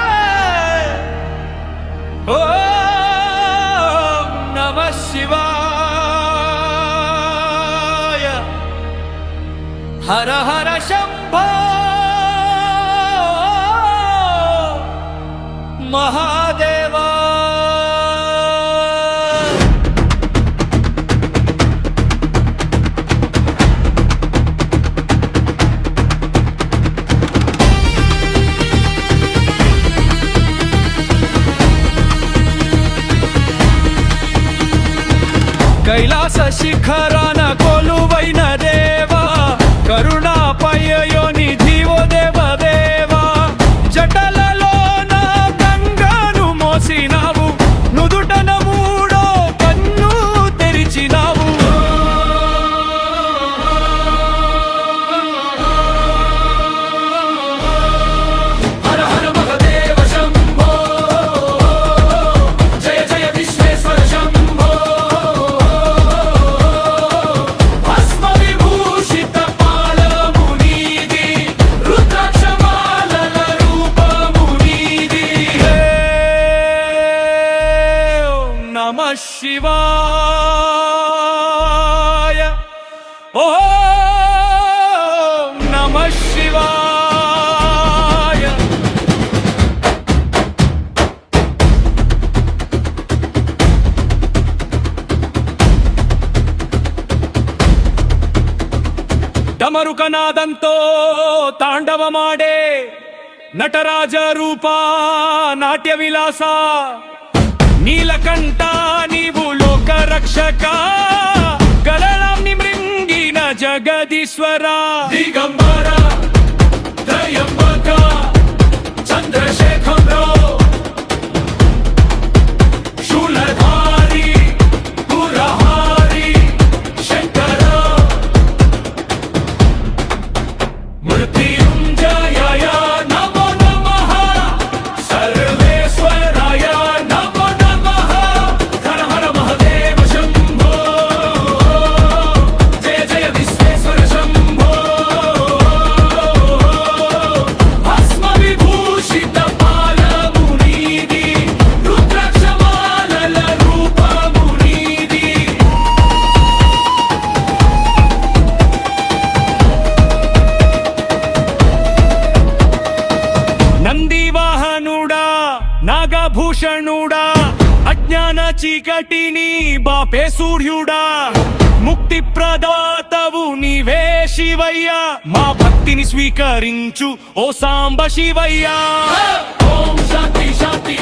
శివాయ ఓం నమః శివాయ హర హర శంభో మహాదేవా కైలాస శిఖరాన కొలువైన దేవా కరుణాపయోని జీవో దేవదేవా జటలలోన గంగాను మోసినావు నుదుటన మూడో కన్ను తెరిచినావు హర హర మహదేవ శంభో జయ జయ విశ్వేశ్వర శంభో నమః శివాయ ఓం నమః శివాయ డమరుకనాదంతో తాండవమాడే నటరాజ రూప నాట్య విలాస నీలకంఠ నీవు లోక రక్షక గళాన్ని మృంగిన జగదీశ్వర దిగంబర త్రయంబక చంద్రశేఖర శూలధారి పురహారి శంకర మృత్యుంజయాయ నమో నమః సర్వేశ్వరాయ నందివాహనుడా నాగభూషణుడా అజ్ఞాన చీకటిని బాపే సూర్యుడా ముక్తి ప్రదాతవు నీవే శివయ్యా మా భక్తిని స్వీకరించు ఓ సాంబ శివయ్యా ఓం శాంతి శాంతి